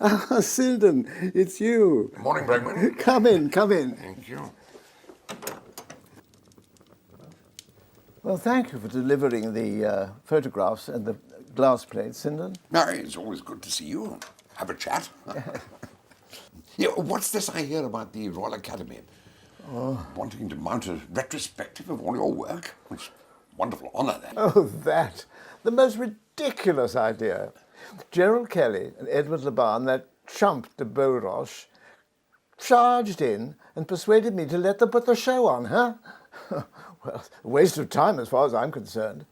Ah, Sinden, it's you. Morning, Brangwyn. Come in, come in. Thank you. Well, thank you for delivering the photographs and the glass plates, Sinden. No, it's always good to see you. Have a chat. Yeah, what's this I hear about the Royal Academy? Wanting to mount a retrospective of all your work? It's a wonderful honour, that. Oh, that. The most ridiculous idea. Gerald Kelly and Edward Laban, that chump de Beauroche, charged in and persuaded me to let them put the show on, huh? Well, a waste of time as far as I'm concerned.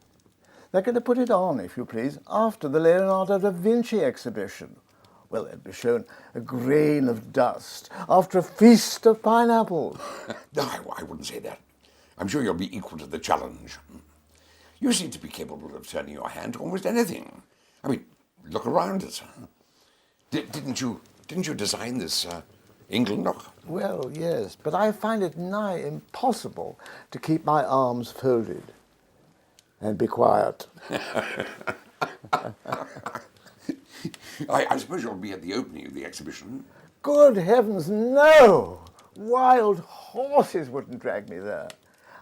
They're going to put it on, if you please, after the Leonardo da Vinci exhibition. Well, they'll be shown a grain of dust after a feast of pineapples. No, I wouldn't say that. I'm sure you'll be equal to the challenge. You seem to be capable of turning your hand to almost anything. I mean, look around us. Didn't you design this England look? Well, yes, but I find it nigh impossible to keep my arms folded and be quiet. I suppose you'll be at the opening of the exhibition. Good heavens, no! Wild horses wouldn't drag me there.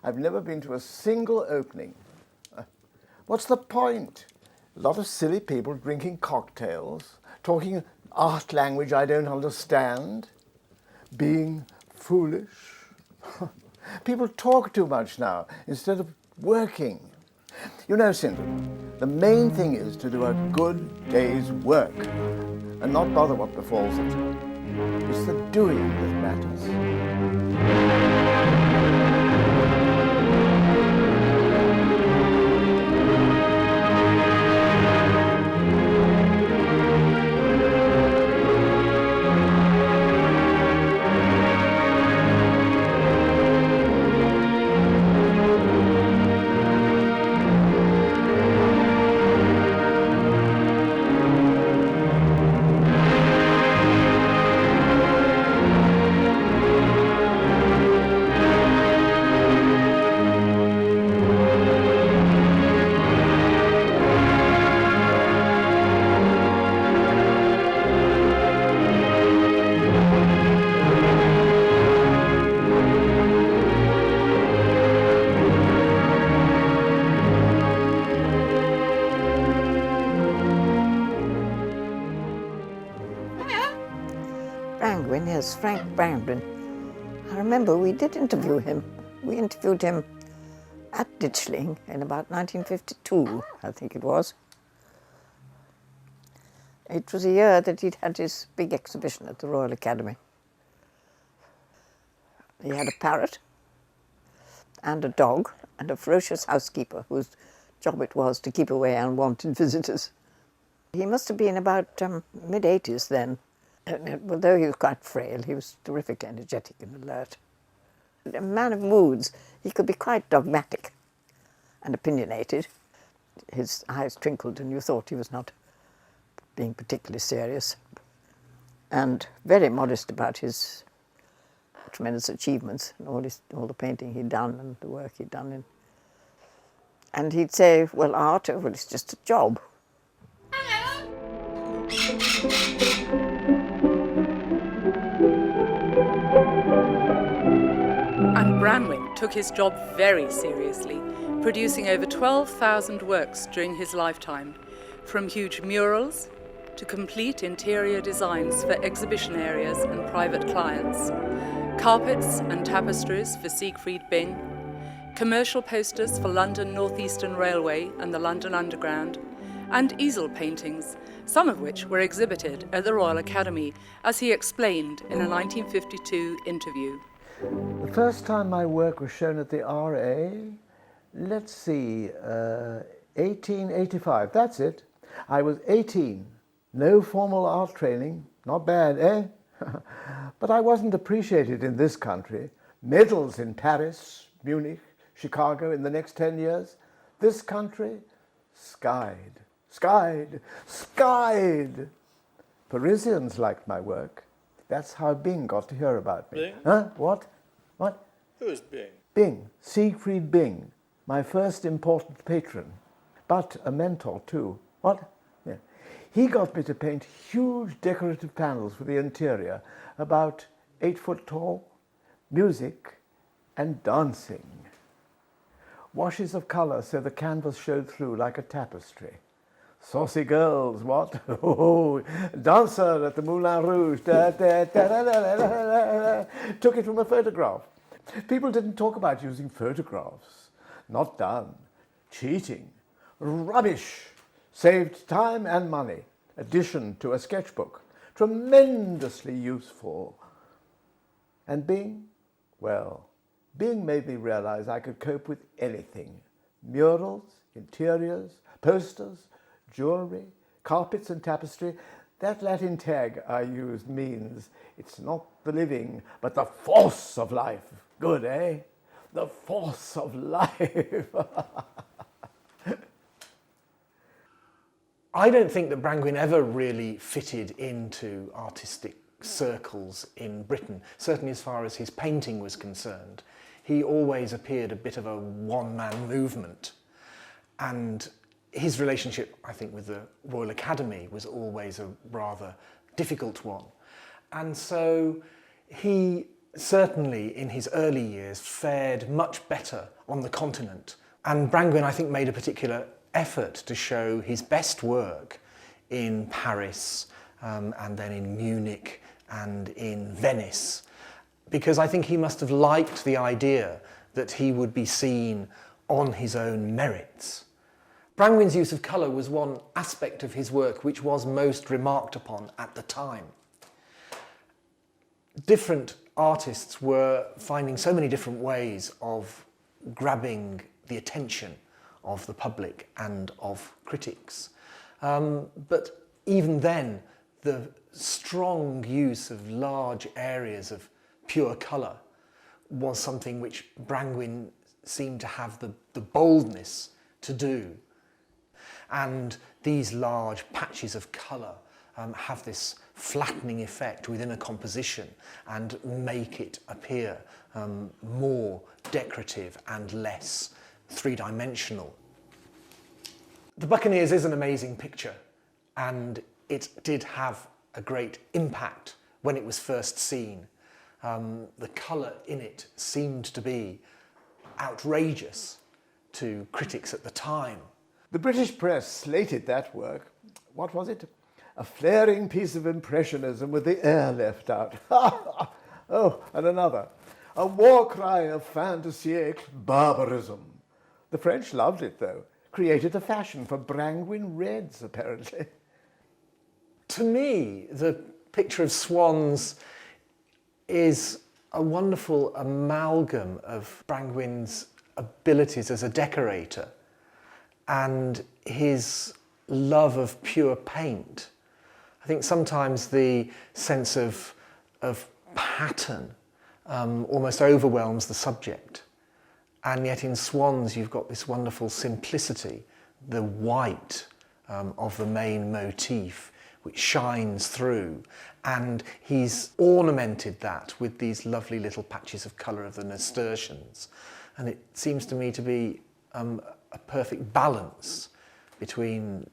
I've never been to a single opening. What's the point? A lot of silly people drinking cocktails, talking art language I don't understand, being foolish. People talk too much now instead of working. You know, Sinden, the main thing is to do a good day's work and not bother what befalls it. It's the doing that matters. Brangwyn, yes, Frank Brangwyn. I remember we did interview him. We interviewed him at Ditchling in about 1952, I think it was. It was a year that he'd had his big exhibition at the Royal Academy. He had a parrot and a dog and a ferocious housekeeper whose job it was to keep away unwanted visitors. He must have been about mid-80s then. Although he was quite frail, he was terrifically energetic and alert. A man of moods, he could be quite dogmatic and opinionated. His eyes twinkled and you thought he was not being particularly serious. And very modest about his tremendous achievements and all the painting he'd done and the work he'd done. And he'd say, well, art, well, it's just a job. And Brangwyn took his job very seriously, producing over 12,000 works during his lifetime, from huge murals to complete interior designs for exhibition areas and private clients, carpets and tapestries for Siegfried Byng, commercial posters for London North Eastern Railway and the London Underground, and easel paintings, some of which were exhibited at the Royal Academy, as he explained in a 1952 interview. The first time my work was shown at the RA, let's see, 1885, that's it. I was 18, no formal art training, not bad, eh? But I wasn't appreciated in this country. Medals in Paris, Munich, Chicago in the next 10 years. This country, skied, skied, skied. Parisians liked my work. That's how Byng got to hear about me. Byng? Huh? What? What? Who is Byng? Byng, Siegfried Byng, my first important patron, but a mentor too. What? Yeah. He got me to paint huge decorative panels for the interior, about 8 foot tall, music and dancing. Washes of colour so the canvas showed through like a tapestry. Saucy girls, what? Oh, dancer at the Moulin Rouge. Da, da, da, da, da, da, da. Took it from a photograph. People didn't talk about using photographs. Not done. Cheating. Rubbish. Saved time and money. Addition to a sketchbook. Tremendously useful. And Bing? Well, Bing made me realise I could cope with anything. Murals, interiors, posters, jewellery, carpets and tapestry. That Latin tag I used means it's not the living, but the force of life. Good, eh? The force of life. I don't think that Brangwyn ever really fitted into artistic circles in Britain, certainly as far as his painting was concerned. He always appeared a bit of a one-man movement, and his relationship, I think, with the Royal Academy was always a rather difficult one. And so he certainly, in his early years, fared much better on the continent. And Brangwyn, I think, made a particular effort to show his best work in Paris, and then in Munich and in Venice, because I think he must have liked the idea that he would be seen on his own merits. Brangwyn's use of colour was one aspect of his work which was most remarked upon at the time. Different artists were finding so many different ways of grabbing the attention of the public and of critics. But even then, the strong use of large areas of pure colour was something which Brangwyn seemed to have the boldness to do. And these large patches of colour have this flattening effect within a composition and make it appear more decorative and less three-dimensional. The Buccaneers is an amazing picture, and it did have a great impact when it was first seen. The colour in it seemed to be outrageous to critics at the time. The British press slated that work. What was it? A flaring piece of impressionism with the air left out. Oh, and another. A war cry of fin de siècle barbarism. The French loved it, though. Created a fashion for Brangwyn reds, apparently. To me, the picture of swans is a wonderful amalgam of Brangwyn's abilities as a decorator and his love of pure paint. I think sometimes the sense of pattern almost overwhelms the subject. And yet in swans you've got this wonderful simplicity, the white of the main motif, which shines through. And he's ornamented that with these lovely little patches of colour of the nasturtiums. And it seems to me to be a perfect balance between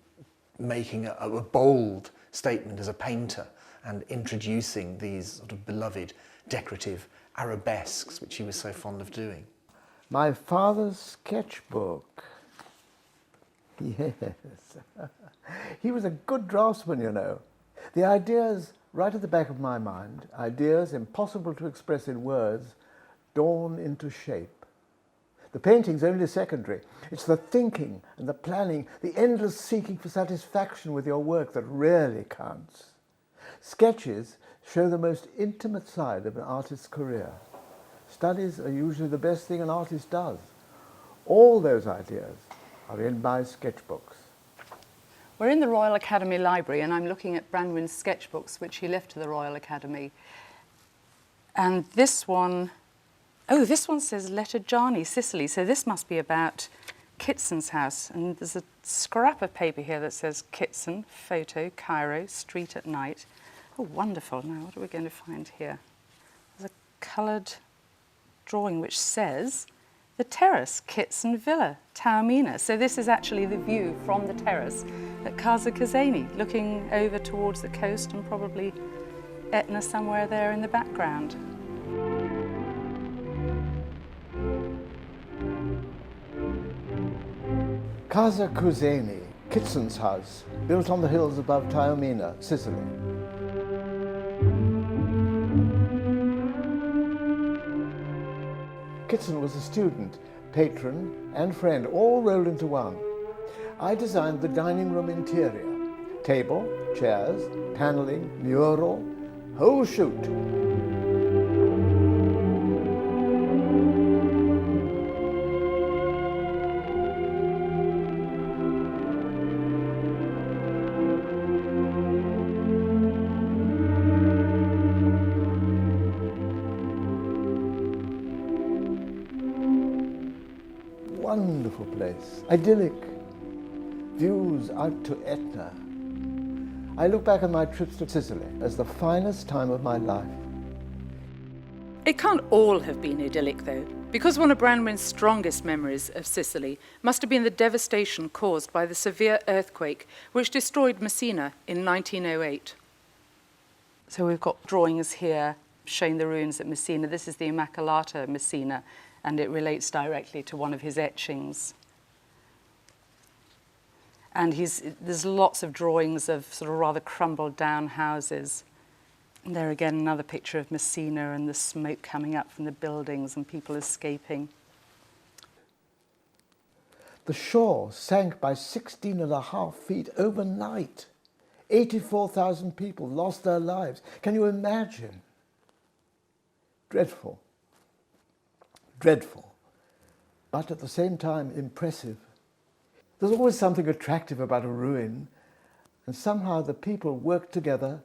making a bold statement as a painter and introducing these sort of beloved decorative arabesques, which he was so fond of doing. My father's sketchbook. Yes. He was a good draftsman, you know. The ideas right at the back of my mind, ideas impossible to express in words, dawn into shape. The painting's only secondary. It's the thinking and the planning, the endless seeking for satisfaction with your work that really counts. Sketches show the most intimate side of an artist's career. Studies are usually the best thing an artist does. All those ideas are in my sketchbooks. We're in the Royal Academy Library, and I'm looking at Brangwyn's sketchbooks, which he left to the Royal Academy. And this one, oh, this one says Letterjani, Sicily, so this must be about Kitson's house. And there's a scrap of paper here that says Kitson, photo, Cairo, street at night. Oh, wonderful. Now, what are we going to find here? There's a coloured drawing which says the terrace, Kitson Villa, Taormina. So this is actually the view from the terrace at Casa Kazeni, looking over towards the coast and probably Etna somewhere there in the background. Casa Kuzeni, Kitson's house, built on the hills above Taormina, Sicily. Kitson was a student, patron and friend, all rolled into one. I designed the dining room interior. Table, chairs, panelling, mural, whole shoot. Wonderful place, idyllic, views out to Etna. I look back on my trips to Sicily as the finest time of my life. It can't all have been idyllic, though, because one of Brangwyn's strongest memories of Sicily must have been the devastation caused by the severe earthquake which destroyed Messina in 1908. So we've got drawings here showing the ruins at Messina. This is the Immacolata Messina, and it relates directly to one of his etchings. And there's lots of drawings of sort of rather crumbled down houses. And there again, another picture of Messina and the smoke coming up from the buildings and people escaping. The shore sank by 16.5 feet overnight. 84,000 people lost their lives. Can you imagine? Dreadful. Dreadful. But at the same time, impressive. There's always something attractive about a ruin, and somehow the people worked together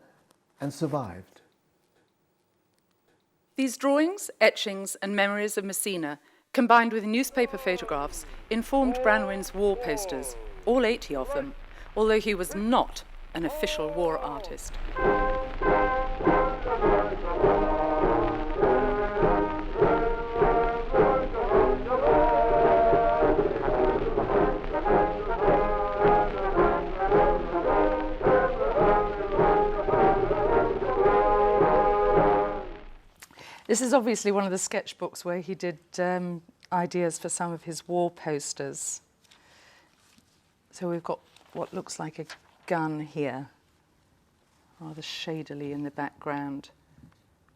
and survived. These drawings, etchings and memories of Messina, combined with newspaper photographs, informed Brangwyn's war posters, all 80 of them, although he was not an official war artist. This is obviously one of the sketchbooks where he did ideas for some of his wall posters. So we've got what looks like a gun here, rather shadily in the background.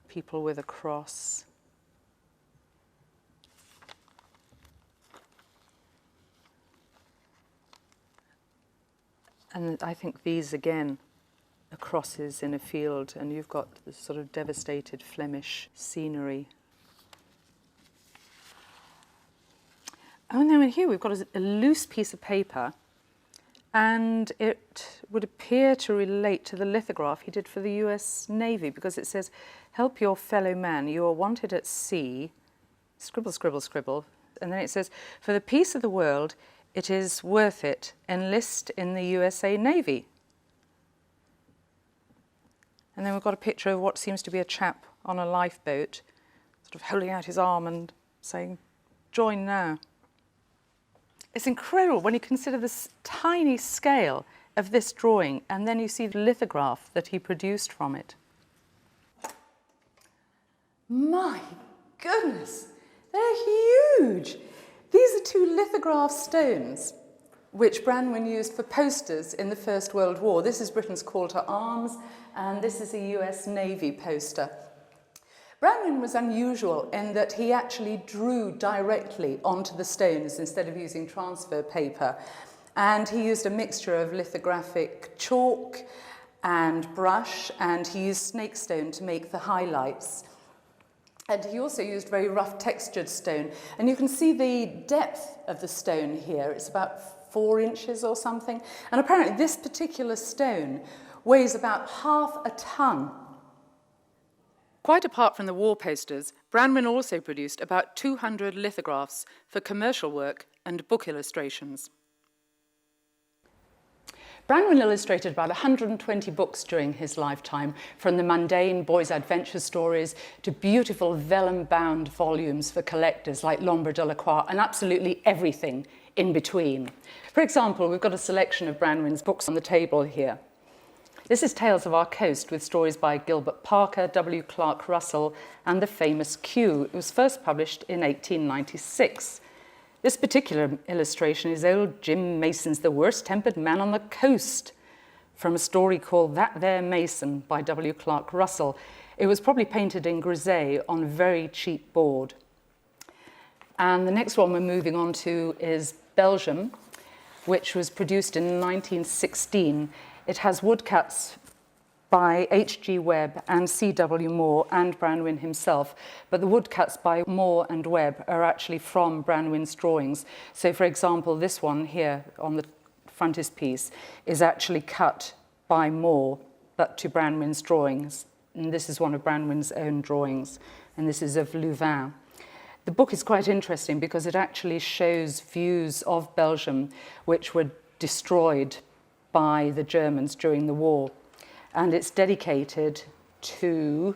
People with a cross. And I think these again are crosses in a field, and you've got the sort of devastated Flemish scenery. Oh, and then here we've got a loose piece of paper, and it would appear to relate to the lithograph he did for the US Navy, because it says, "Help your fellow man, you are wanted at sea," scribble, scribble, scribble, and then it says, "For the peace of the world, it is worth it, enlist in the USA Navy." And then we've got a picture of what seems to be a chap on a lifeboat, sort of holding out his arm and saying, "Join now." It's incredible when you consider this tiny scale of this drawing, and then you see the lithograph that he produced from it. My goodness, they're huge. These are 2 lithograph stones which Brangwyn used for posters in the First World War. This is Britain's call to arms, and this is a US Navy poster. Brangwyn was unusual in that he actually drew directly onto the stones instead of using transfer paper. And he used a mixture of lithographic chalk and brush, and he used snakestone to make the highlights. And he also used very rough textured stone. And you can see the depth of the stone here. It's about 4 inches or something. And apparently this particular stone weighs about half a ton. Quite apart from the war posters, Brangwyn also produced about 200 lithographs for commercial work and book illustrations. Brangwyn illustrated about 120 books during his lifetime, from the mundane boys' adventure stories to beautiful vellum-bound volumes for collectors like L'Ombre de la Croix, and absolutely everything in between. For example, we've got a selection of Brangwyn's books on the table here. This is Tales of Our Coast, with stories by Gilbert Parker, W. Clark Russell, and the famous Q. It was first published in 1896. This particular illustration is old Jim Mason's The Worst-Tempered Man on the Coast, from a story called That There Mason by W. Clark Russell. It was probably painted in grisaille on very cheap board. And the next one we're moving on to is Belgium, which was produced in 1916. It has woodcuts by H.G. Webb and C.W. Moore and Brangwyn himself, but the woodcuts by Moore and Webb are actually from Brangwyn's drawings. So, for example, this one here on the frontispiece is actually cut by Moore, but to Brangwyn's drawings. And this is one of Brangwyn's own drawings, and this is of Louvain. The book is quite interesting because it actually shows views of Belgium which were destroyed by the Germans during the war. And it's dedicated to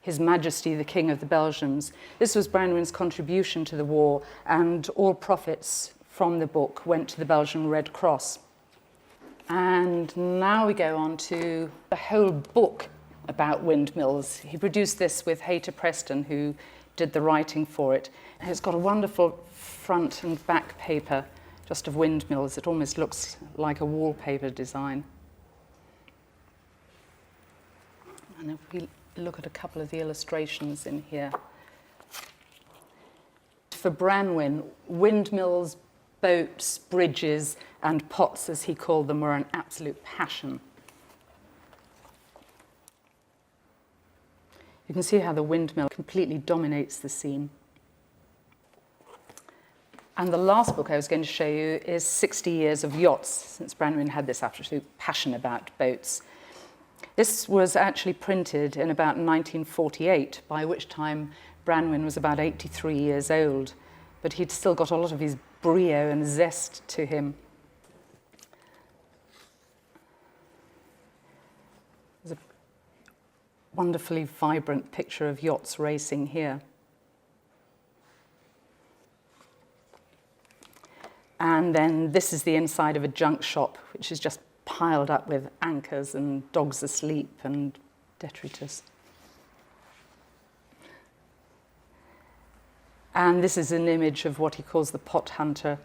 His Majesty the King of the Belgians. This was Brangwyn's contribution to the war, and all profits from the book went to the Belgian Red Cross. And now we go on to the whole book about windmills. He produced this with Hayter Preston, who did the writing for it. And it's got a wonderful front and back paper just of windmills. It almost looks like a wallpaper design. And if we look at a couple of the illustrations in here. For Brangwyn, windmills, boats, bridges, and pots, as he called them, were an absolute passion. You can see how the windmill completely dominates the scene. And the last book I was going to show you is 60 Years of Yachts, since Brangwyn had this absolute passion about boats. This was actually printed in about 1948, by which time Brangwyn was about 83 years old, but he'd still got a lot of his brio and zest to him. There's a wonderfully vibrant picture of yachts racing here. And then this is the inside of a junk shop, which is just piled up with anchors and dogs asleep and detritus. And this is an image of what he calls the pot hunter.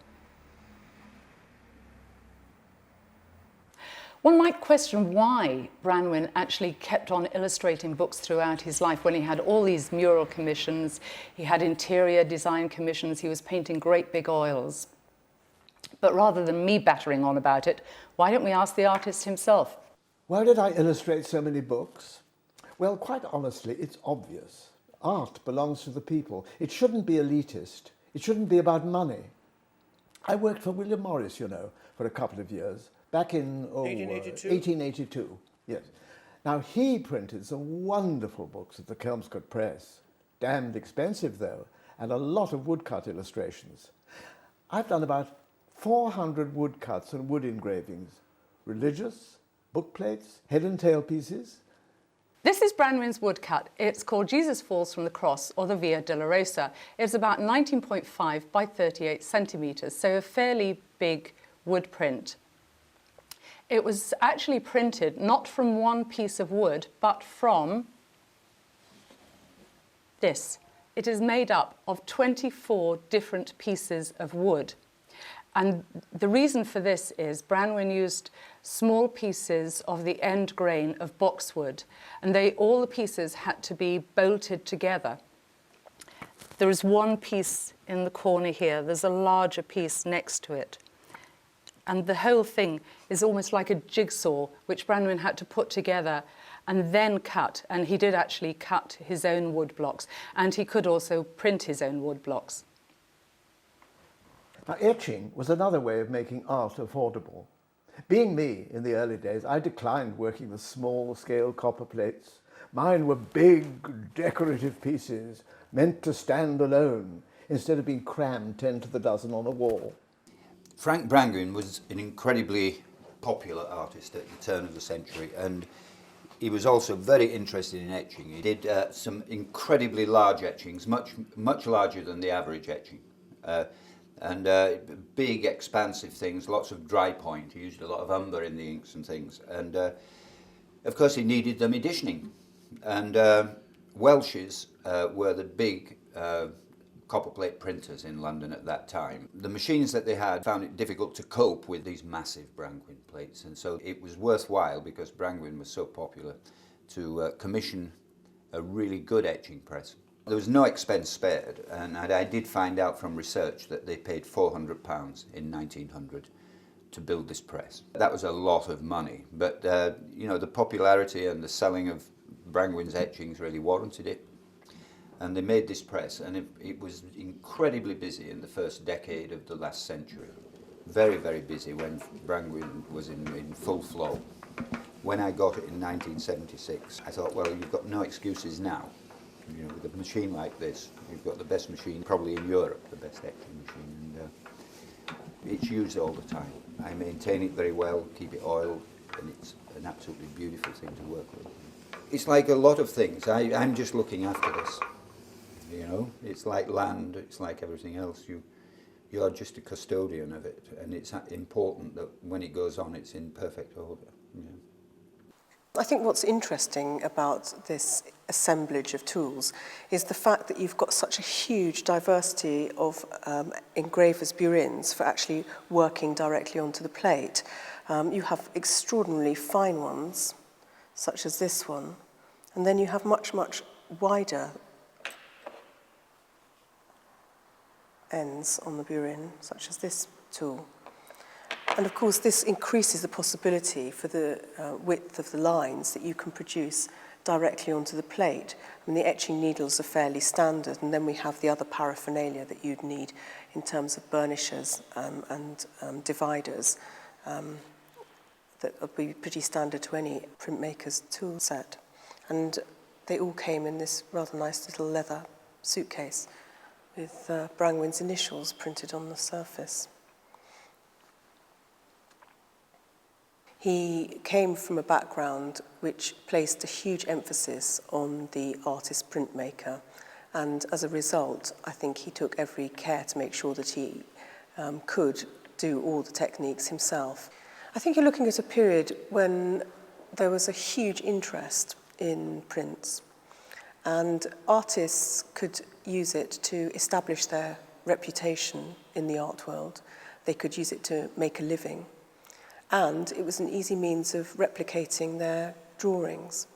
One might question why Brangwyn actually kept on illustrating books throughout his life when he had all these mural commissions, he had interior design commissions, he was painting great big oils. But rather than me battering on about it, why don't we ask the artist himself? Why did I illustrate so many books? Well, quite honestly, it's obvious. Art belongs to the people. It shouldn't be elitist. It shouldn't be about money. I worked for William Morris, you know, for a couple of years, back in 1882. Yes. Now, he printed some wonderful books at the Kelmscott Press. Damned expensive, though, and a lot of woodcut illustrations. I've done about 400 woodcuts and wood engravings, religious, book plates, head and tail pieces. This is Brangwyn's woodcut. It's called Jesus Falls from the Cross, or the Via Dolorosa. It's about 19.5 by 38 centimetres, so a fairly big wood print. It was actually printed not from one piece of wood, but from this. It is made up of 24 different pieces of wood. And the reason for this is Brangwyn used small pieces of the end grain of boxwood, and all the pieces had to be bolted together. There is one piece in the corner here. There's a larger piece next to it. And the whole thing is almost like a jigsaw, which Brangwyn had to put together and then cut. And he did actually cut his own wood blocks, and he could also print his own wood blocks. Now, etching was another way of making art affordable. Being me in the early days, I declined working with small-scale copper plates. Mine were big, decorative pieces meant to stand alone instead of being crammed 10 to the dozen on a wall. Frank Brangwyn was an incredibly popular artist at the turn of the century, and he was also very interested in etching. He did some incredibly large etchings, much larger than the average etching. And big, expansive things, lots of dry point. He used a lot of umber in the inks and things. And of course, he needed them editioning. And Welsh's were the big copperplate printers in London at that time. The machines that they had found it difficult to cope with these massive Brangwyn plates. And so it was worthwhile, because Brangwyn was so popular, to commission a really good etching press. There was no expense spared, and I did find out from research that they paid £400 in 1900 to build this press. That was a lot of money, but you know, the popularity and the selling of Brangwyn's etchings really warranted it. And they made this press, and it was incredibly busy in the first decade of the last century. Very, very busy when Brangwyn was in full flow. When I got it in 1976, I thought, well, you've got no excuses now. You know, with a machine like this, you've got the best machine probably in Europe, the best etching machine, and it's used all the time. I maintain it very well, keep it oiled, and it's an absolutely beautiful thing to work with. It's like a lot of things. I'm just looking after this. You know, it's like land, it's like everything else. You are just a custodian of it, and it's important that when it goes on, it's in perfect order. You know. I think what's interesting about this assemblage of tools is the fact that you've got such a huge diversity of engravers' burins for actually working directly onto the plate. You have extraordinarily fine ones, such as this one, and then you have much, much wider ends on the burin, such as this tool. And of course, this increases the possibility for the width of the lines that you can produce directly onto the plate. I mean, the etching needles are fairly standard, and then we have the other paraphernalia that you'd need in terms of burnishers and dividers that would be pretty standard to any printmaker's tool set. And they all came in this rather nice little leather suitcase with Brangwyn's initials printed on the surface. He came from a background which placed a huge emphasis on the artist printmaker, and as a result, I think he took every care to make sure that he could do all the techniques himself. I think you're looking at a period when there was a huge interest in prints, and artists could use it to establish their reputation in the art world. They could use it to make a living. And it was an easy means of replicating their drawings.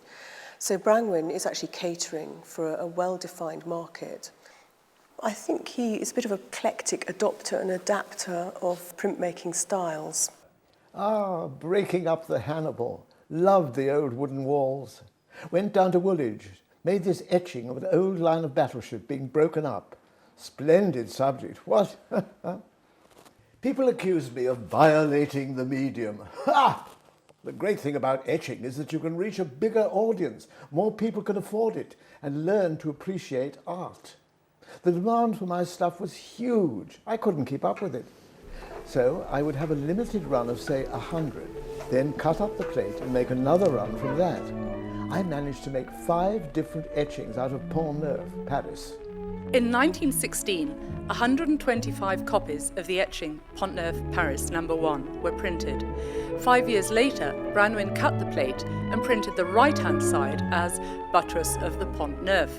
So Brangwyn is actually catering for a well-defined market. I think he is a bit of an eclectic adopter and adapter of printmaking styles. Ah, breaking up the Hannibal. Loved the old wooden walls. Went down to Woolwich. Made this etching of an old line of battleship being broken up. Splendid subject. What? People accused me of violating the medium. Ha! The great thing about etching is that you can reach a bigger audience. More people can afford it and learn to appreciate art. The demand for my stuff was huge. I couldn't keep up with it. So I would have a limited run of, say, 100, then cut up the plate and make another run from that. I managed to make 5 different etchings out of Pont Neuf, Paris. In 1916, 125 copies of the etching Pont Neuf, Paris No. 1 were printed. 5 years later, Brangwyn cut the plate and printed the right-hand side as Buttress of the Pont Neuf.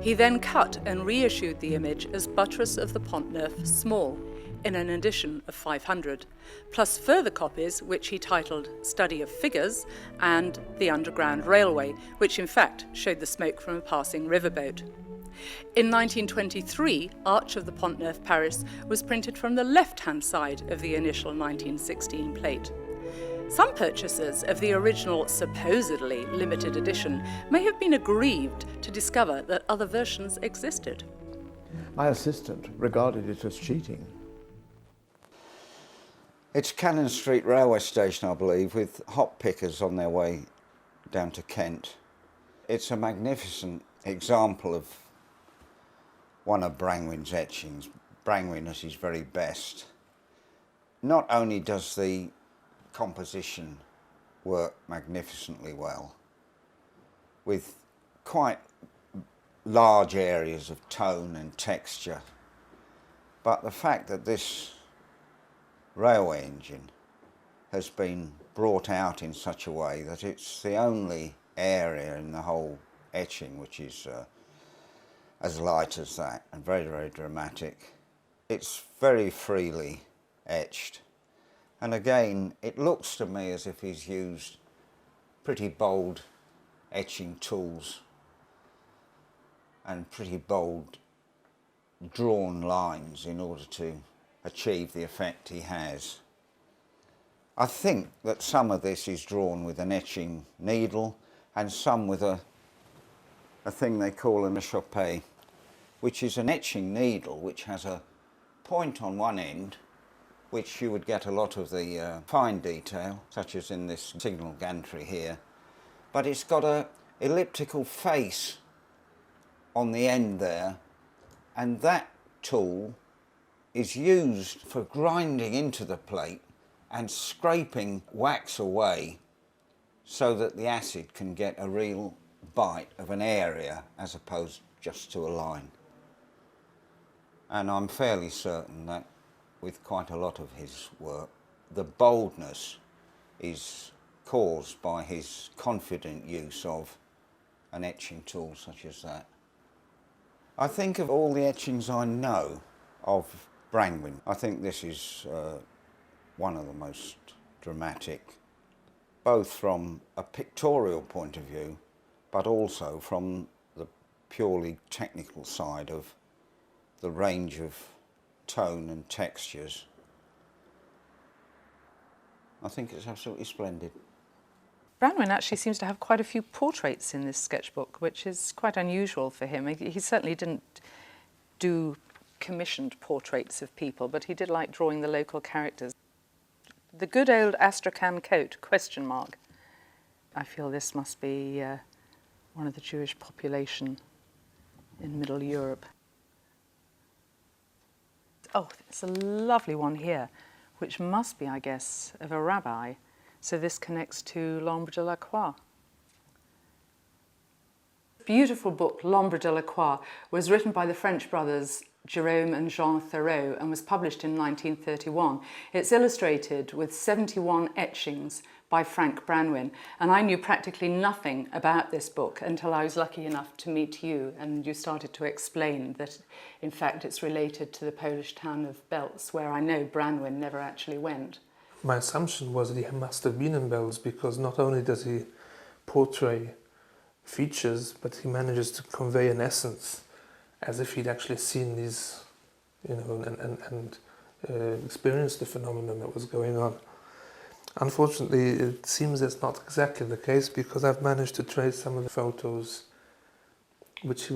He then cut and reissued the image as Buttress of the Pont Neuf Small, in an edition of 500, plus further copies which he titled Study of Figures and The Underground Railway, which in fact showed the smoke from a passing riverboat. In 1923, Arch of the Pont Neuf, Paris was printed from the left-hand side of the initial 1916 plate. Some purchasers of the original supposedly limited edition may have been aggrieved to discover that other versions existed. My assistant regarded it as cheating. It's Cannon Street railway station, I believe, with hop pickers on their way down to Kent. It's a magnificent example of one of Brangwyn's etchings, Brangwyn at his very best. Not only does the composition work magnificently well, with quite large areas of tone and texture. But the fact that this railway engine has been brought out in such a way that it's the only area in the whole etching which is as light as that, and very, very dramatic. It's very freely etched, and again it looks to me as if he's used pretty bold etching tools and pretty bold drawn lines in order to achieve the effect he has. I think that some of this is drawn with an etching needle and some with a thing they call a repute, which is an etching needle which has a point on one end which you would get a lot of the fine detail, such as in this signal gantry here, but it's got a elliptical face on the end there, and that tool is used for grinding into the plate and scraping wax away so that the acid can get a real bite of an area as opposed just to a line. And I'm fairly certain that with quite a lot of his work, the boldness is caused by his confident use of an etching tool such as that. I think of all the etchings I know of Brangwyn, I think this is one of the most dramatic, both from a pictorial point of view, but also from the purely technical side of the range of tone and textures. I think it's absolutely splendid. Brangwyn actually seems to have quite a few portraits in this sketchbook, which is quite unusual for him. He certainly didn't do commissioned portraits of people, but he did like drawing the local characters. The good old Astrakhan coat, ? I feel this must be one of the Jewish population in Middle Europe. Oh, it's a lovely one here, which must be, I guess, of a rabbi. So this connects to L'Ombre de la Croix. Beautiful book, L'Ombre de la Croix, was written by the French brothers Jérôme and Jean Thoreau and was published in 1931. It's illustrated with 71 etchings by Frank Brangwyn, and I knew practically nothing about this book until I was lucky enough to meet you, and you started to explain that in fact it's related to the Polish town of Belz, where I know Brangwyn never actually went. My assumption was that he must have been in Belz, because not only does he portray features, but he manages to convey an essence as if he'd actually seen these, you know, and experienced the phenomenon that was going on. Unfortunately, it seems that's not exactly the case, because I've managed to trace some of the photos which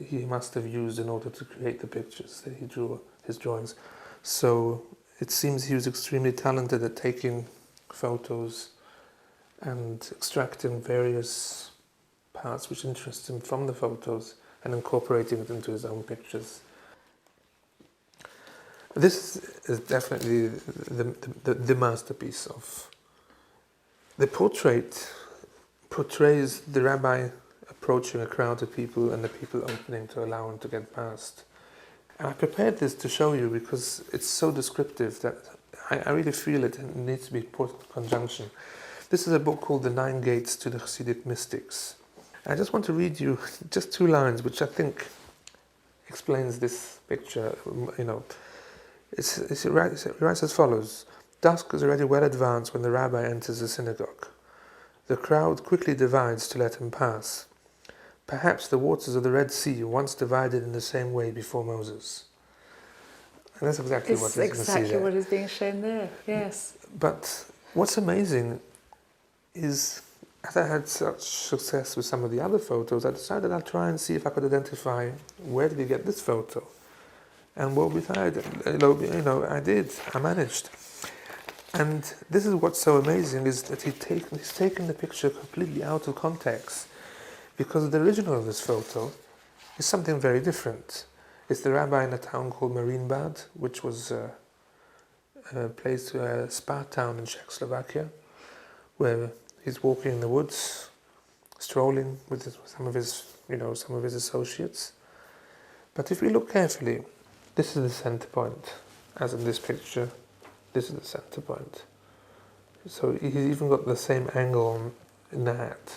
he must have used in order to create the pictures that he drew, his drawings. So it seems he was extremely talented at taking photos and extracting various parts which interest him from the photos and incorporating it into his own pictures. This is definitely the masterpiece of... The portrait portrays the rabbi approaching a crowd of people and the people opening to allow him to get past. And I prepared this to show you because it's so descriptive that I really feel it needs to be put in conjunction. This is a book called The Nine Gates to the Hasidic Mystics. I just want to read you just 2 lines, which I think explains this picture. You know, it writes as follows: Dusk is already well advanced when the rabbi enters the synagogue. The crowd quickly divides to let him pass. Perhaps the waters of the Red Sea once divided in the same way before Moses. And that's exactly what you can see there. It's exactly what is being shown there, yes. But what's amazing is, as I had such success with some of the other photos, I decided I'd try and see if I could identify where did he get this photo. And what we found, I did. I managed. And this is what's so amazing, is that he's taken the picture completely out of context, because the original of this photo is something very different. It's the rabbi in a town called Marienbad, which was place to a spa town in Czechoslovakia, where he's walking in the woods, strolling with some of his associates. But if we look carefully, this is the center point, as in this picture. This is the center point. So he's even got the same angle in the hat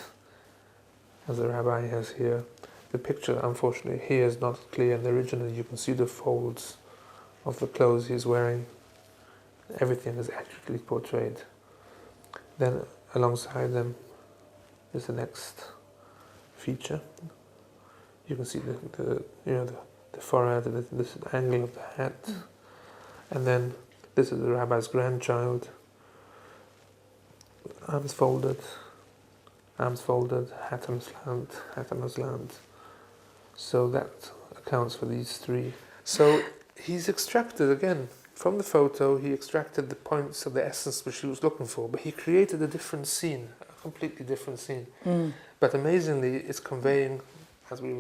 as the rabbi has here. The picture, unfortunately, here is not clear. In the original, you can see the folds of the clothes he's wearing. Everything is accurately portrayed. Then, alongside them, is the next feature. You can see the forehead, this angle of the hat, and then this is the rabbi's grandchild. Arms folded, hat on aslant. So that accounts for these three. So he's extracted, again, from the photo, he extracted the points of the essence which he was looking for, but he created a different scene, a completely different scene. But amazingly, it's conveying, as we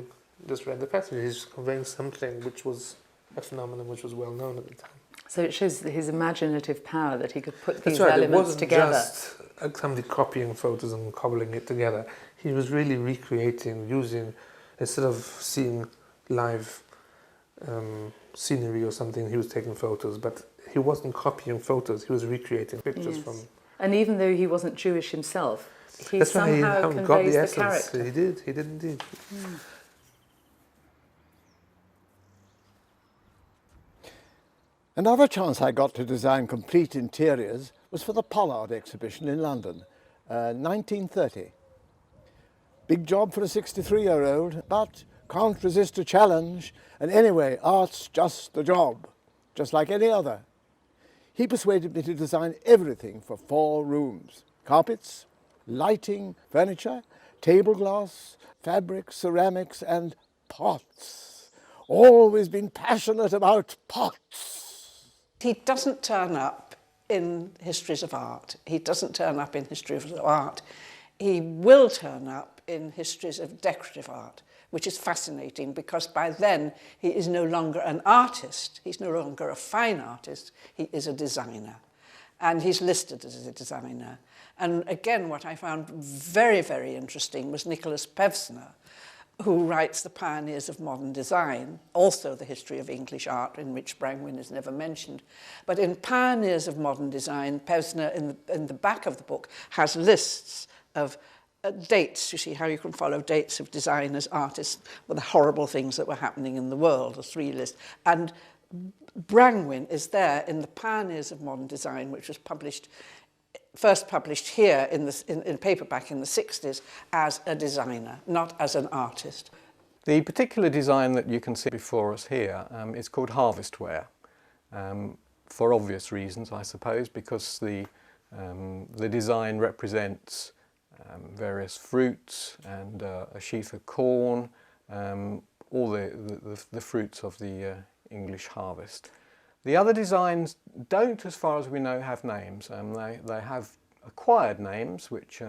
just read the passage, he's conveying something which was a phenomenon which was well known at the time. So it shows his imaginative power that he could put these That's right, elements together. It wasn't just somebody copying photos and cobbling it together. He was really recreating, using, instead of seeing live scenery or something, he was taking photos, but he wasn't copying photos, he was recreating pictures from... And even though he wasn't Jewish himself, he That's somehow right, he conveys got the the essence. character. He did indeed. Another chance I got to design complete interiors was for the Pollard exhibition in London, 1930. Big job for a 63-year-old, but can't resist a challenge, and anyway, art's just a job, just like any other. He persuaded me to design everything for 4 rooms: carpets, lighting, furniture, table glass, fabrics, ceramics, and pots. Always been passionate about pots. He doesn't turn up in histories of art. He doesn't turn up in histories of art. He will turn up in histories of decorative art, which is fascinating because by then he is no longer an artist. He's no longer a fine artist. He is a designer. And he's listed as a designer. And again, what I found very, very interesting was Nicholas Pevsner, who writes The Pioneers of Modern Design, also the history of English art, in which Brangwyn is never mentioned. But in Pioneers of Modern Design, Pevsner, in the back of the book, has lists of dates. You see how you can follow dates of designers, artists, with the horrible things that were happening in the world, a 3 list. And Brangwyn is there in the Pioneers of Modern Design, which was first published here in paperback in the 60s as a designer, not as an artist. The particular design that you can see before us here is called harvestware, for obvious reasons, I suppose, because the design represents various fruits and a sheaf of corn, all the fruits of the English harvest. The other designs don't, as far as we know, have names. They have acquired names, which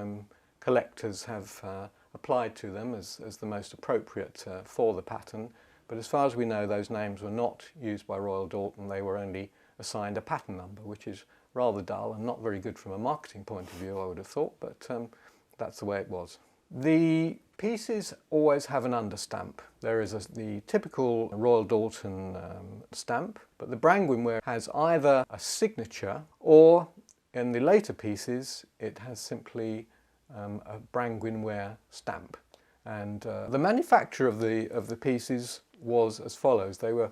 collectors have applied to them as the most appropriate for the pattern. But as far as we know, those names were not used by Royal Dalton. They were only assigned a pattern number, which is rather dull and not very good from a marketing point of view, I would have thought, but that's the way it was. The pieces always have an understamp. There is the typical Royal Dalton stamp, but the Brangwyn ware has either a signature or, in the later pieces, it has simply a Brangwyn ware stamp. And the manufacture of the pieces was as follows. They were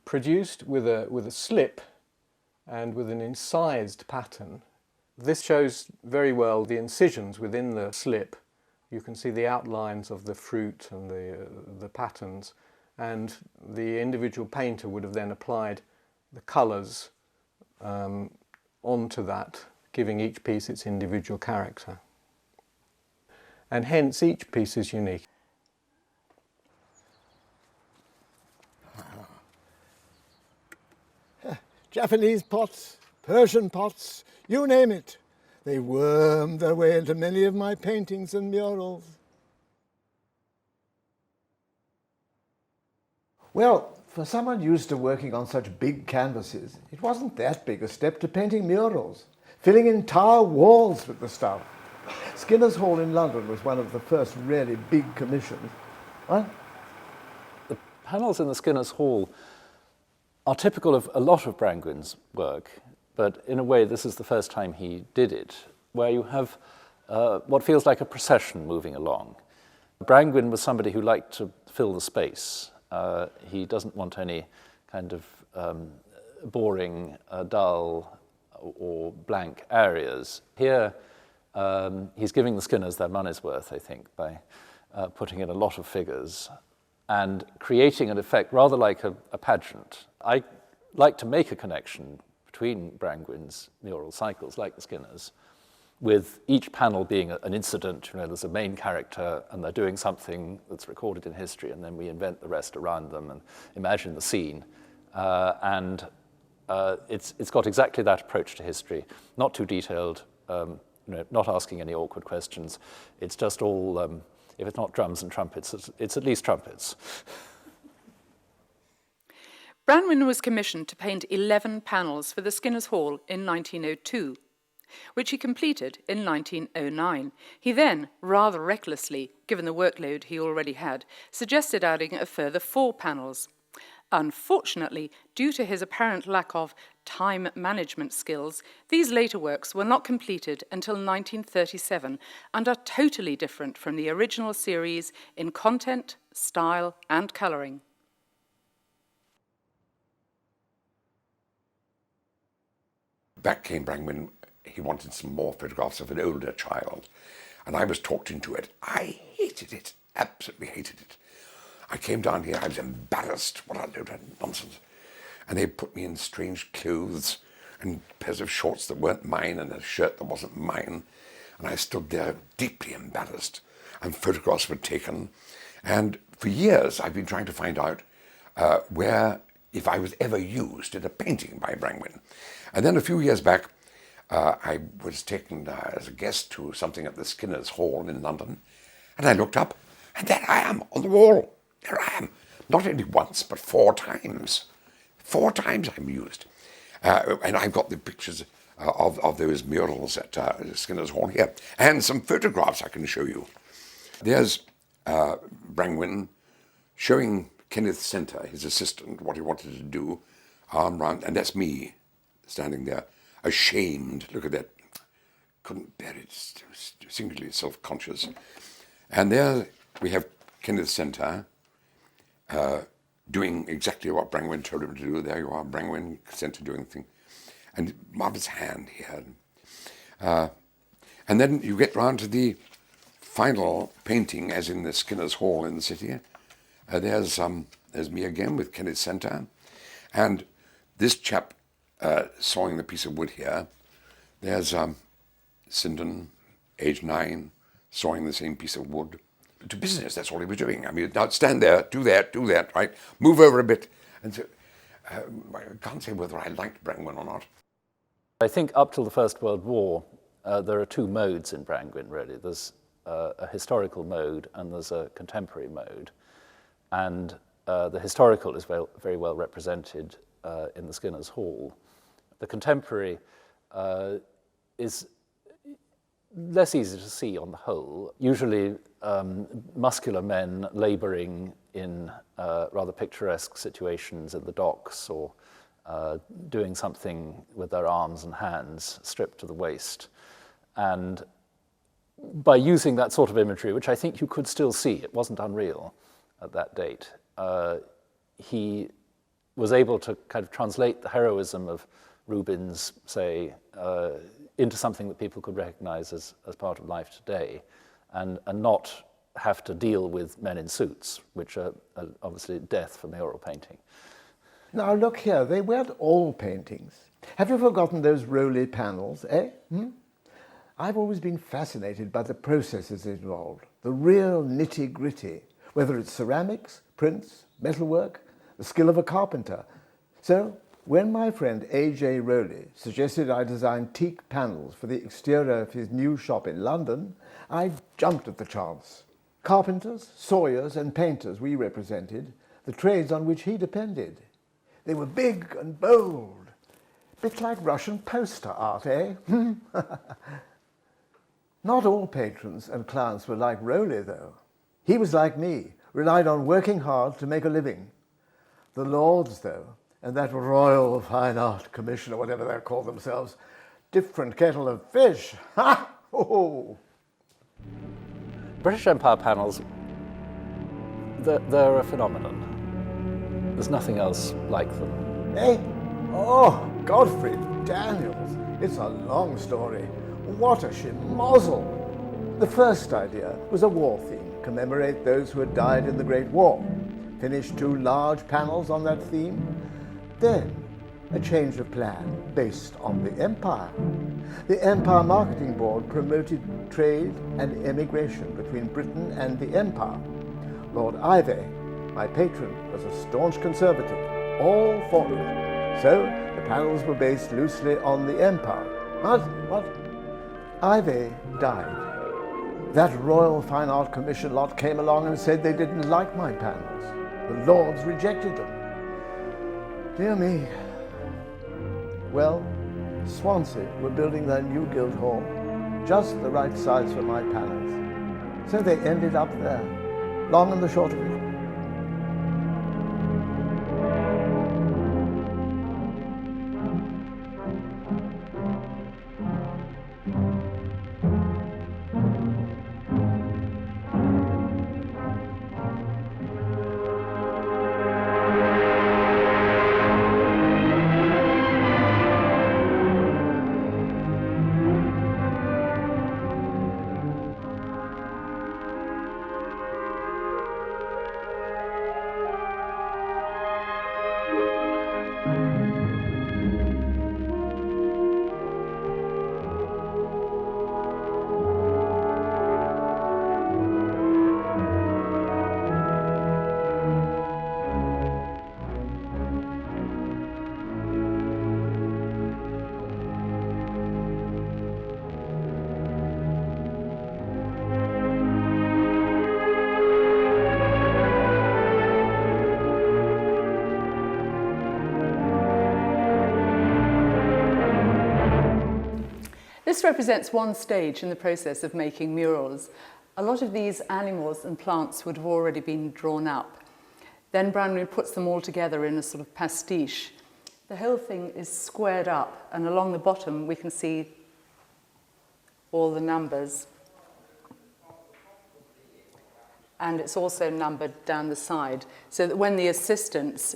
produced with a slip and with an incised pattern. This shows very well the incisions within the slip. You can see the outlines of the fruit and the patterns, and the individual painter would have then applied the colours onto that, giving each piece its individual character. And hence each piece is unique. Japanese pots, Persian pots, you name it. They wormed their way into many of my paintings and murals. Well, For someone used to working on such big canvases, it wasn't that big a step to painting murals, filling entire walls with the stuff. Skinner's Hall in London was one of the first really big commissions. What? The panels in the Skinner's Hall are typical of a lot of Brangwyn's work, but in a way this is the first time he did it, where you have what feels like a procession moving along. Brangwyn was somebody who liked to fill the space. He doesn't want any kind of boring, dull, or blank areas. Here, he's giving the Skinners their money's worth, I think, by putting in a lot of figures and creating an effect rather like a pageant. I like to make a connection between Brangwyn's mural cycles, like the Skinners, with each panel being an incident. You know, there's a main character and they're doing something that's recorded in history, and then we invent the rest around them and imagine the scene. It's got exactly that approach to history, not too detailed, not asking any awkward questions. It's just all, if it's not drums and trumpets, it's at least trumpets. Brangwyn was commissioned to paint 11 panels for the Skinners' Hall in 1902, which he completed in 1909. He then, rather recklessly, given the workload he already had, suggested adding a further 4 panels. Unfortunately, due to his apparent lack of time management skills, these later works were not completed until 1937 and are totally different from the original series in content, style, and colouring. Back came Brangwyn. He wanted some more photographs of an older child, and I was talked into it. I hated it, absolutely hated it. I came down here, I was embarrassed, what a load of nonsense. And they put me in strange clothes and pairs of shorts that weren't mine and a shirt that wasn't mine. And I stood there deeply embarrassed, and photographs were taken. And for years I've been trying to find out where, if I was ever used in a painting by Brangwyn. And then a few years back, I was taken as a guest to something at the Skinner's Hall in London, and I looked up, and there I am on the wall. There I am. Not only once, but 4 times. 4 times I'm used. And I've got the pictures of those murals at Skinner's Hall here, and some photographs I can show you. There's Brangwyn showing Kenneth Center, his assistant, what he wanted to do, arm round, and that's me standing there, ashamed. Look at that. Couldn't bear it. Singularly self-conscious. And there we have Kenneth Center doing exactly what Brangwyn told him to do. There you are, Brangwyn Center doing the thing. And marvelous hand he had. And then you get round to the final painting, as in the Skinner's Hall in the city. There's me again with Kenneth Center. And this chap sawing the piece of wood here. There's Sinden, age 9, sawing the same piece of wood. To business, that's all he was doing. I mean, now stand there, do that, right? Move over a bit. And so, I can't say whether I liked Brangwyn or not. I think up till the First World War, there are 2 modes in Brangwyn, really. There's a historical mode and there's a contemporary mode. And the historical is very well represented in the Skinner's Hall. The contemporary is less easy to see on the whole. Usually muscular men labouring in rather picturesque situations in the docks, or doing something with their arms and hands stripped to the waist. And by using that sort of imagery, which I think you could still see, it wasn't unreal at that date, he was able to kind of translate the heroism of Rubens, say, into something that people could recognize as part of life today, and not have to deal with men in suits, which are obviously death for mural painting. Now look here, they weren't all paintings. Have you forgotten those roly panels, eh? I've always been fascinated by the processes involved, the real nitty-gritty, whether it's ceramics, prints, metalwork, the skill of a carpenter. So, when my friend A.J. Rowley suggested I design teak panels for the exterior of his new shop in London, I jumped at the chance. Carpenters, sawyers and painters we represented, the trades on which he depended. They were big and bold, bit like Russian poster art, eh? Not all patrons and clients were like Rowley, though. He was like me, relied on working hard to make a living. The lords, though, and that Royal Fine Art Commission, or whatever they call themselves, different kettle of fish. Ha! Oh! British Empire panels, they're a phenomenon. There's nothing else like them. Eh? Oh, Godfrey Daniels. It's a long story. What a schmozzle. The first idea was a war theme, commemorate those who had died in the Great War. Finished 2 large panels on that theme. Then, a change of plan based on the Empire. The Empire Marketing Board promoted trade and emigration between Britain and the Empire. Lord Ivey, my patron, was a staunch conservative, all for it. So, the panels were based loosely on the Empire. What? Ivey died. That Royal Fine Art Commission lot came along and said they didn't like my panels. The Lords rejected them. Dear me. Well, Swansea were building their new Guildhall, just the right size for my panels. So they ended up there, long and the short of it. This represents one stage in the process of making murals. A lot of these animals and plants would have already been drawn up. Then Brangwyn puts them all together in a sort of pastiche. The whole thing is squared up, and along the bottom we can see all the numbers. And it's also numbered down the side, so that when the assistants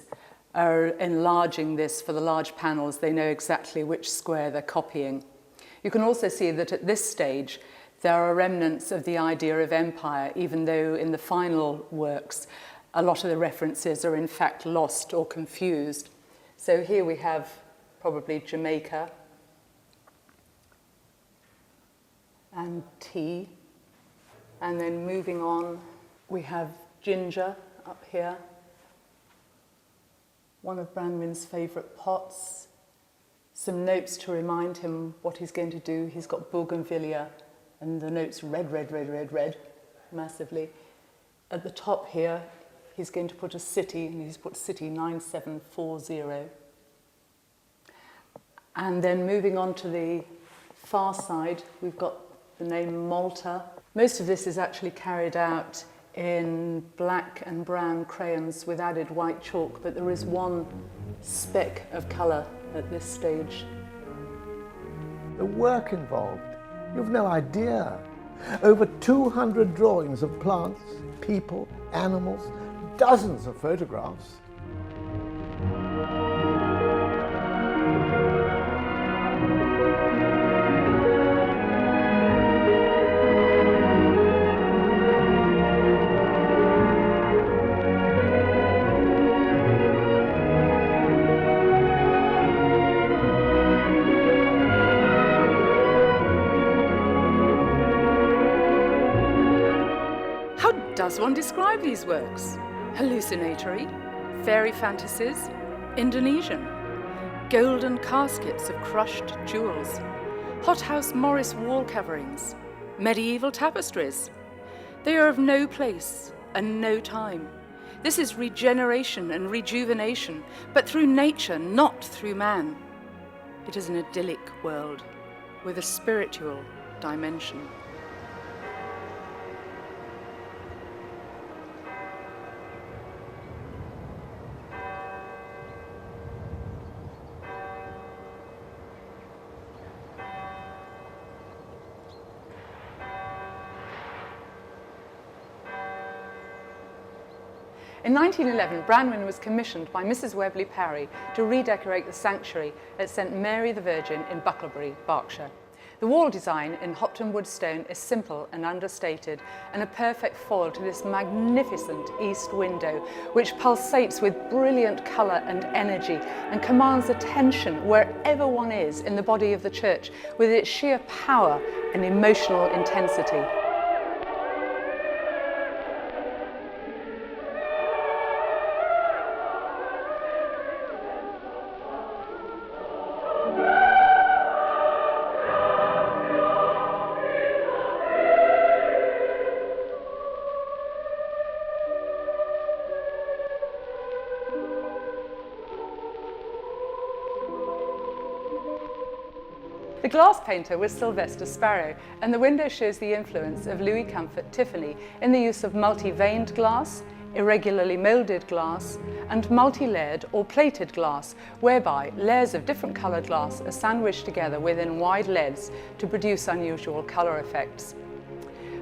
are enlarging this for the large panels, they know exactly which square they're copying. You can also see that at this stage, there are remnants of the idea of empire, even though in the final works, a lot of the references are in fact lost or confused. So here we have probably Jamaica and tea. And then moving on, we have ginger up here. One of Brangwyn's favourite pots. Some notes to remind him what he's going to do. He's got bougainvillea, and the notes red, red, red, red, red, massively. At the top here, he's going to put a city, and he's put city 9740. And then moving on to the far side, we've got the name Malta. Most of this is actually carried out in black and brown crayons with added white chalk, but there is one speck of colour at this stage. The work involved, you've no idea. Over 200 drawings of plants, people, animals, dozens of photographs. Does one describe these works? Hallucinatory, fairy fantasies, Indonesian, golden caskets of crushed jewels, hothouse Morris wall coverings, medieval tapestries. They are of no place and no time. This is regeneration and rejuvenation, but through nature, not through man. It is an idyllic world with a spiritual dimension. In 1911, Brangwyn was commissioned by Mrs. Webley Parry to redecorate the sanctuary at St Mary the Virgin in Bucklebury, Berkshire. The wall design in Hopton wood stone is simple and understated, and a perfect foil to this magnificent east window, which pulsates with brilliant colour and energy and commands attention wherever one is in the body of the church with its sheer power and emotional intensity. The glass painter was Sylvester Sparrow, and the window shows the influence of Louis Comfort Tiffany in the use of multi-veined glass, irregularly moulded glass, and multi-layered or plated glass, whereby layers of different coloured glass are sandwiched together within wide leads to produce unusual colour effects.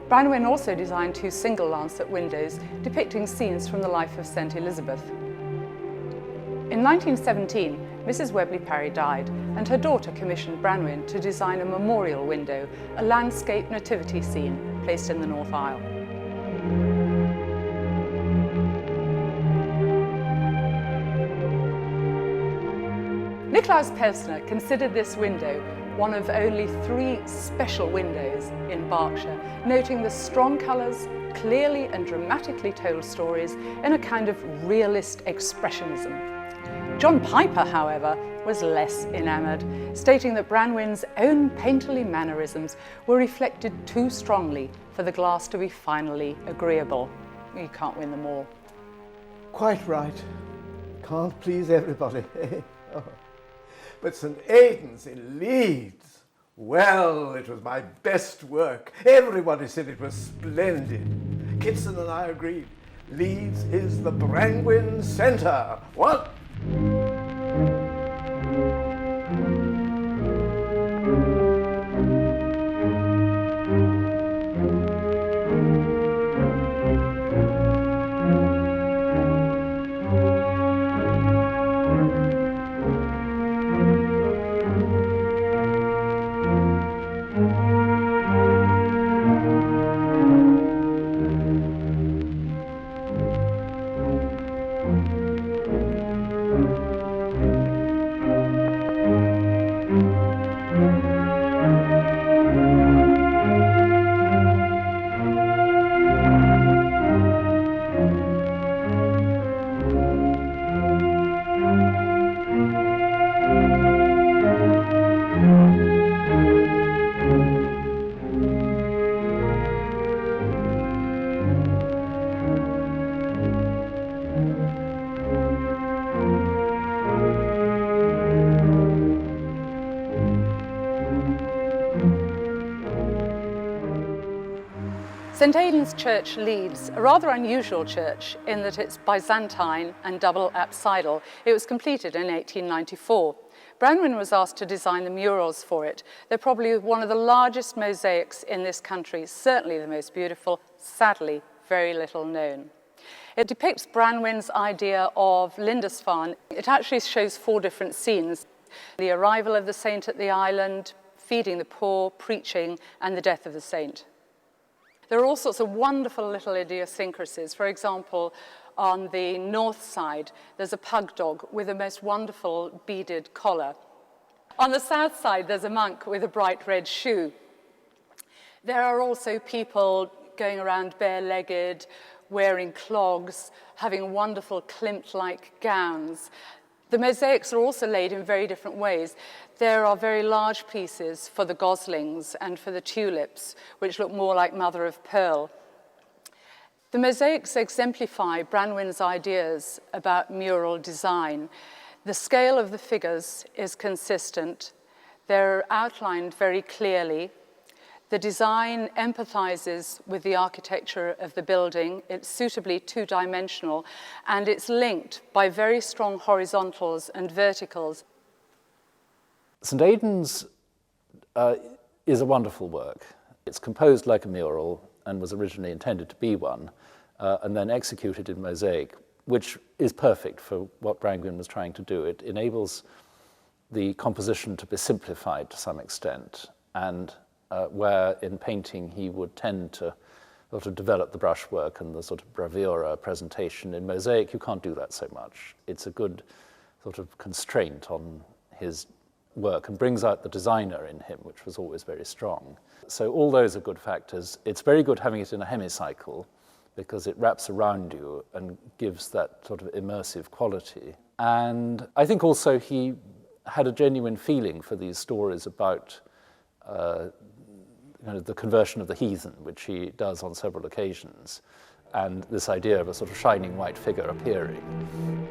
Brangwyn also designed 2 single lancet windows depicting scenes from the life of St Elizabeth. In 1917, Mrs. Webley Parry died, and her daughter commissioned Brangwyn to design a memorial window, a landscape nativity scene placed in the north aisle. Nicolaus Pelsner considered this window one of only 3 special windows in Berkshire, noting the strong colours, clearly and dramatically told stories in a kind of realist expressionism. John Piper, however, was less enamoured, stating that Brangwyn's own painterly mannerisms were reflected too strongly for the glass to be finally agreeable. You can't win them all. Quite right. Can't please everybody. Oh. But St Aidan's in Leeds, well, it was my best work. Everybody said it was splendid. Kitson and I agreed. Leeds is the Brangwyn Centre. What? St Aidan's Church, Leeds, a rather unusual church in that it's Byzantine and double apsidal. It was completed in 1894. Brangwyn was asked to design the murals for it. They're probably one of the largest mosaics in this country, certainly the most beautiful, sadly very little known. It depicts Brangwyn's idea of Lindisfarne. It actually shows 4 different scenes: the arrival of the saint at the island, feeding the poor, preaching, and the death of the saint. There are all sorts of wonderful little idiosyncrasies. For example, on the north side, there's a pug dog with a most wonderful beaded collar. On the south side, there's a monk with a bright red shoe. There are also people going around bare-legged, wearing clogs, having wonderful Klimt-like gowns. The mosaics are also laid in very different ways. There are very large pieces for the goslings and for the tulips, which look more like mother of pearl. The mosaics exemplify Brangwyn's ideas about mural design. The scale of the figures is consistent. They're outlined very clearly. The design empathizes with the architecture of the building. It's suitably two-dimensional, and it's linked by very strong horizontals and verticals. St Aidan's is a wonderful work. It's composed like a mural and was originally intended to be one, and then executed in mosaic, which is perfect for what Brangwyn was trying to do. It enables the composition to be simplified to some extent, and where in painting he would tend to sort of develop the brushwork and the sort of bravura presentation. In mosaic, you can't do that so much. It's a good sort of constraint on his work and brings out the designer in him, which was always very strong. So all those are good factors. It's very good having it in a hemicycle because it wraps around you and gives that sort of immersive quality. And I think also he had a genuine feeling for these stories about the conversion of the heathen, which he does on several occasions, and this idea of a sort of shining white figure appearing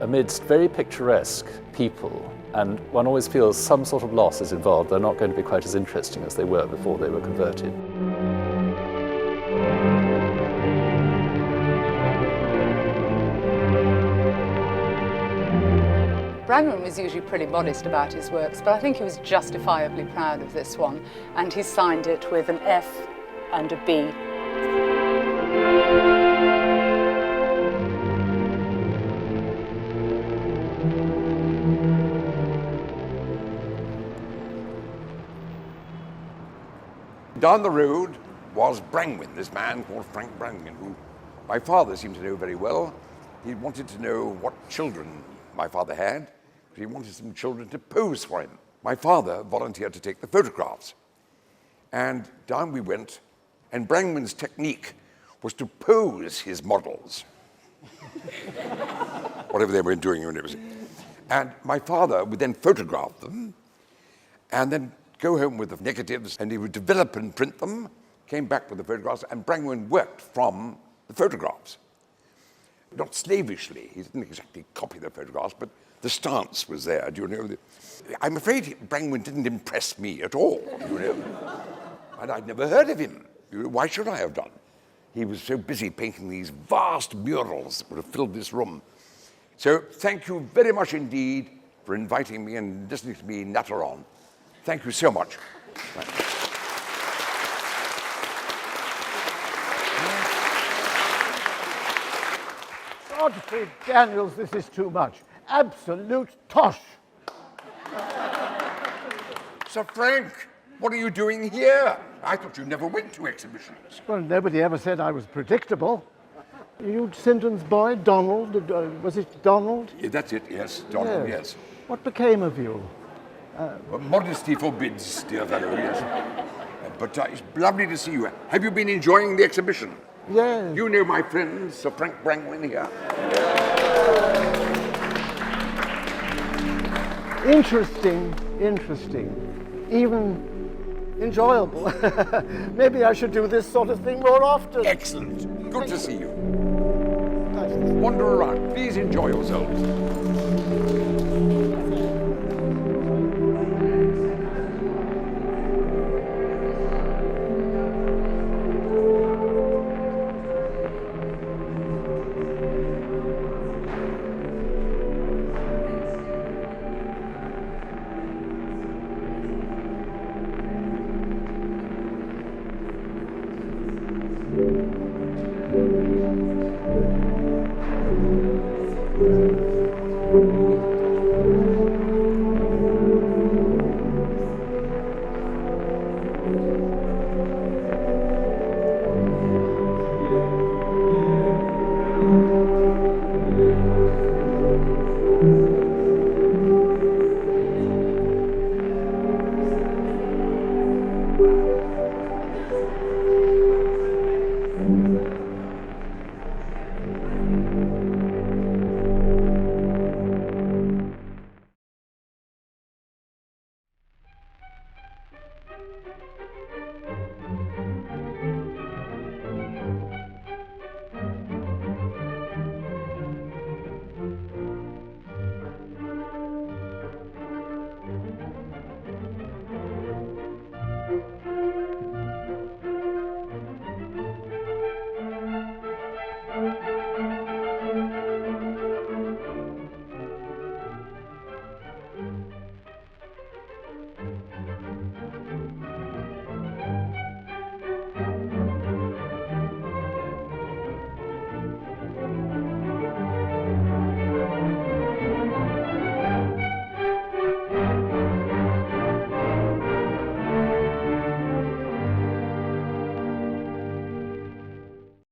amidst very picturesque people, and one always feels some sort of loss is involved. They're not going to be quite as interesting as they were before they were converted. Brangwyn was usually pretty modest about his works, but I think he was justifiably proud of this one, and he signed it with an F and a B. Down the road was Brangwyn, this man called Frank Brangwyn, who my father seemed to know very well. He wanted to know what children my father had. He wanted some children to pose for him. My father volunteered to take the photographs. And down we went, and Brangwyn's technique was to pose his models. Whatever they were doing. And my father would then photograph them, and then go home with the negatives, and he would develop and print them, came back with the photographs, and Brangwyn worked from the photographs. Not slavishly, he didn't exactly copy the photographs, but the stance was there, do you know? I'm afraid Brangwyn didn't impress me at all, you know. And I'd never heard of him. Why should I have done? He was so busy painting these vast murals that would have filled this room. So thank you very much indeed for inviting me and listening to me natter on. Thank you so much. Godfrey Daniels, this is too much. Absolute tosh. Sir Frank, what are you doing here? I thought you never went to exhibitions. Well, nobody ever said I was predictable. You Sinden's boy, Donald? Was it Donald? Yeah, that's it, yes, Donald, yes. What became of you? Modesty forbids, dear fellow, yes. But it's lovely to see you. Have you been enjoying the exhibition? Yes. You know my friend, Sir Frank Brangwyn here. Interesting, even enjoyable. Maybe I should do this sort of thing more often. Excellent. Good to see you. Wander around. Please enjoy yourselves.